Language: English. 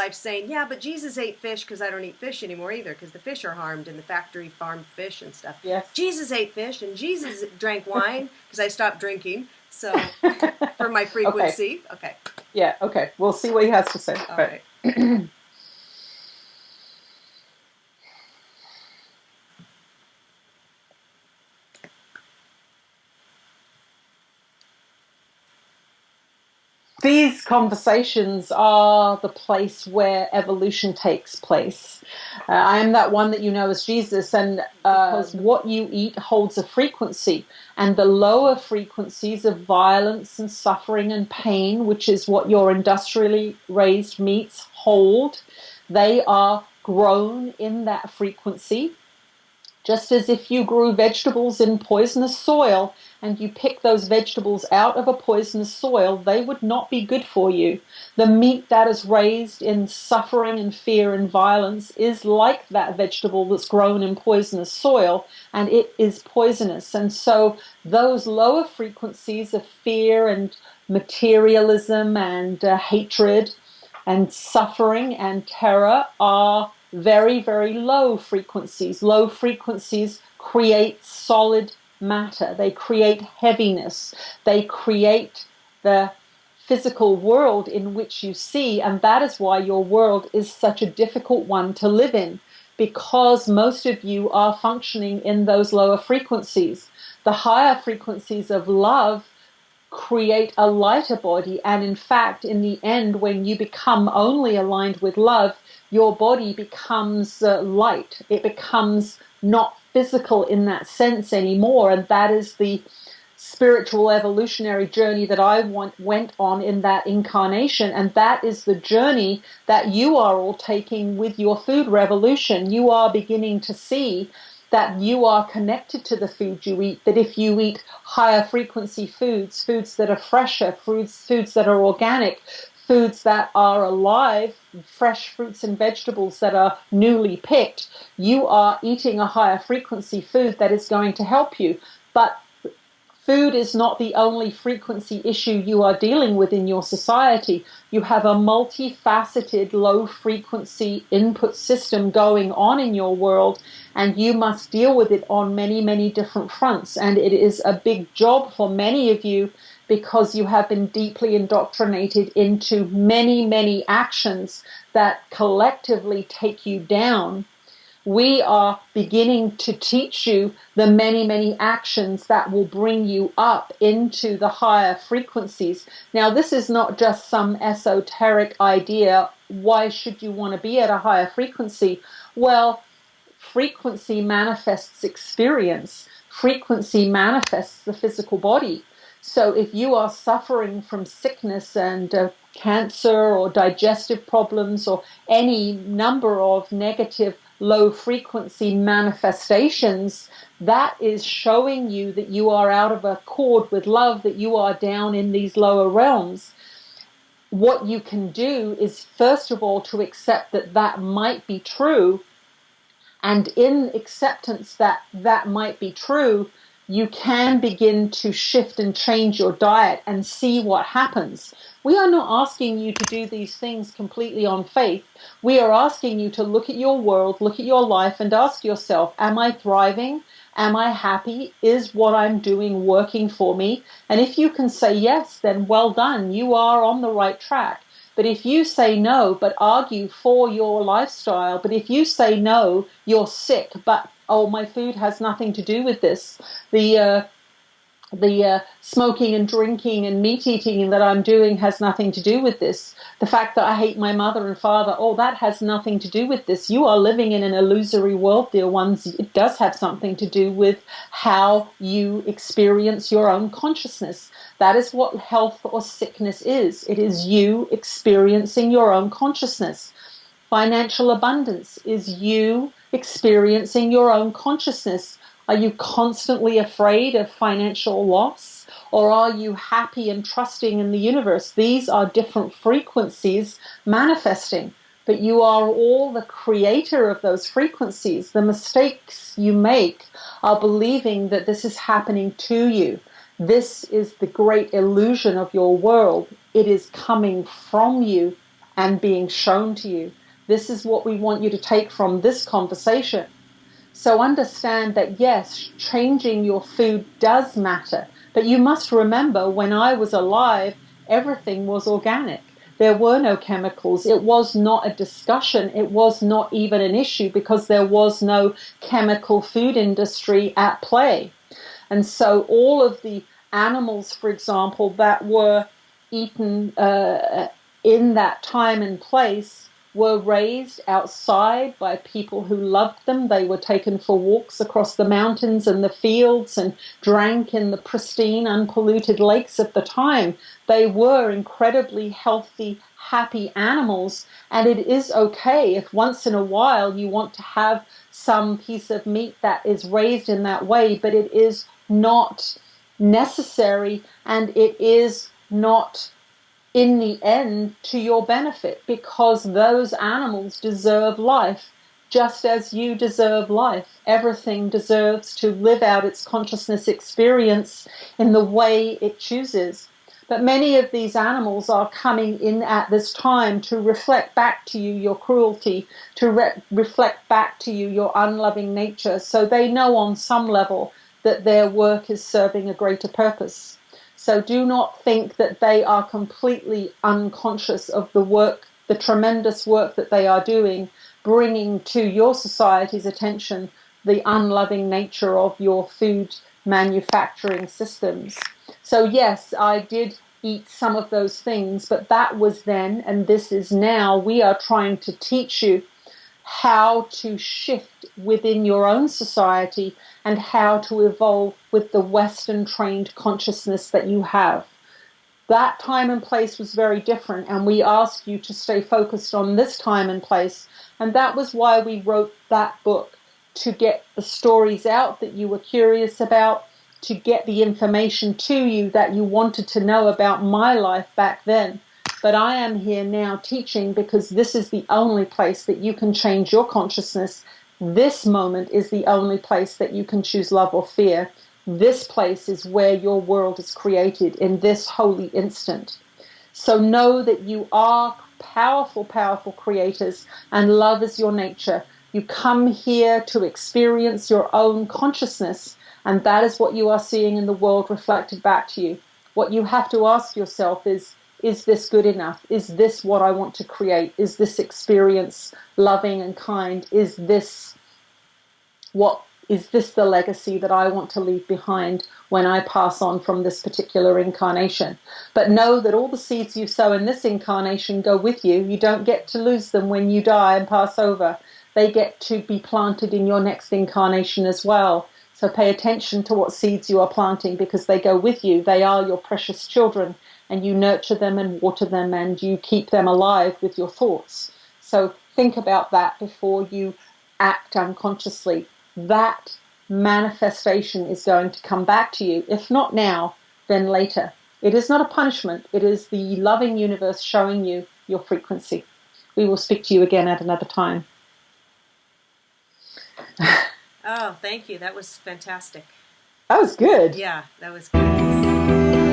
life saying, yeah, but Jesus ate fish because I don't eat fish anymore either, because the fish are harmed in the factory farmed fish and stuff. Yes. Jesus ate fish and Jesus drank wine because I stopped drinking. So for my frequency. Okay. Yeah, okay. We'll see what he has to say. All right. These conversations are the place where evolution takes place. I am that one that you know as Jesus, and because what you eat holds a frequency, and the lower frequencies of violence and suffering and pain, which is what your industrially raised meats hold, they are grown in that frequency. Just as if you grew vegetables in poisonous soil and you pick those vegetables out of a poisonous soil, they would not be good for you. The meat that is raised in suffering and fear and violence is like that vegetable that's grown in poisonous soil, and it is poisonous. And so those lower frequencies of fear and materialism and hatred and suffering and terror are very, very low frequencies. Low frequencies create solid matter. They create heaviness. They create the physical world in which you see, and that is why your world is such a difficult one to live in, because most of you are functioning in those lower frequencies. The higher frequencies of love create a lighter body, and in fact, in the end, when you become only aligned with love, your body becomes light. It becomes not physical in that sense anymore, and that is the spiritual evolutionary journey that I went on in that incarnation, and that is the journey that you are all taking with your food revolution. You are beginning to see that you are connected to the food you eat, that if you eat higher frequency foods, foods that are fresher, foods that are organic, foods that are alive, fresh fruits and vegetables that are newly picked, you are eating a higher frequency food that is going to help you. But food is not the only frequency issue you are dealing with in your society. You have a multifaceted low frequency input system going on in your world, and you must deal with it on many, many different fronts. And it is a big job for many of you, because you have been deeply indoctrinated into many, many actions that collectively take you down. We are beginning to teach you the many, many actions that will bring you up into the higher frequencies. Now, this is not just some esoteric idea. Why should you want to be at a higher frequency? Well, frequency manifests experience. Frequency manifests the physical body. So if you are suffering from sickness and cancer or digestive problems or any number of negative low frequency manifestations, that is showing you that you are out of accord with love, that you are down in these lower realms. What you can do is, first of all, to accept that that might be true, and in acceptance that that might be true, you can begin to shift and change your diet and see what happens. We are not asking you to do these things completely on faith. We are asking you to look at your world, look at your life, and ask yourself, am I thriving? Am I happy? Is what I'm doing working for me? And if you can say yes, then well done. You are on the right track. But if you say no, but argue for your lifestyle, but if you say no, you're sick, but oh, my food has nothing to do with this. The smoking and drinking and meat eating that I'm doing has nothing to do with this. The fact that I hate my mother and father, oh, that has nothing to do with this. You are living in an illusory world, dear ones. It does have something to do with how you experience your own consciousness. That is what health or sickness is. It is you experiencing your own consciousness. Financial abundance is you experiencing your own consciousness. Are you constantly afraid of financial loss, or are you happy and trusting in the universe? These are different frequencies manifesting, but you are all the creator of those frequencies. The mistakes you make are believing that this is happening to you. This is the great illusion of your world. It is coming from you and being shown to you. This is what we want you to take from this conversation. So understand that, yes, changing your food does matter. But you must remember, when I was alive, everything was organic. There were no chemicals. It was not a discussion. It was not even an issue because there was no chemical food industry at play. And so all of the animals, for example, that were eaten in that time and place were raised outside by people who loved them. They were taken for walks across the mountains and the fields and drank in the pristine, unpolluted lakes of the time. They were incredibly healthy, happy animals, and it is okay if once in a while you want to have some piece of meat that is raised in that way, but it is not necessary, and it is not in the end to your benefit, because those animals deserve life just as you deserve life. Everything deserves to live out its consciousness experience in the way it chooses. But many of these animals are coming in at this time to reflect back to you your cruelty, to reflect back to you your unloving nature, so they know on some level that their work is serving a greater purpose. So do not think that they are completely unconscious of the work, the tremendous work that they are doing, bringing to your society's attention the unloving nature of your food manufacturing systems. So yes, I did eat some of those things, but that was then and this is now. We are trying to teach you how to shift within your own society and how to evolve with the Western trained consciousness that you have. That time and place was very different, and we asked you to stay focused on this time and place, and that was why we wrote that book, to get the stories out that you were curious about, to get the information to you that you wanted to know about my life back then. But I am here now teaching because this is the only place that you can change your consciousness. This moment is the only place that you can choose love or fear. This place is where your world is created in this holy instant. So know that you are powerful, powerful creators, and love is your nature. You come here to experience your own consciousness, and that is what you are seeing in the world reflected back to you. What you have to ask yourself is this good enough? Is this what I want to create? Is this experience loving and kind? Is this the legacy that I want to leave behind when I pass on from this particular incarnation? But know that all the seeds you sow in this incarnation go with you. You don't get to lose them when you die and pass over. They get to be planted in your next incarnation as well. So pay attention to what seeds you are planting, because they go with you. They are your precious children, and you nurture them and water them, and you keep them alive with your thoughts. So think about that before you act unconsciously. That manifestation is going to come back to you. If not now, then later. It is not a punishment. It is the loving universe showing you your frequency. We will speak to you again at another time. Oh, thank you. That was fantastic. That was good. Yeah, that was good.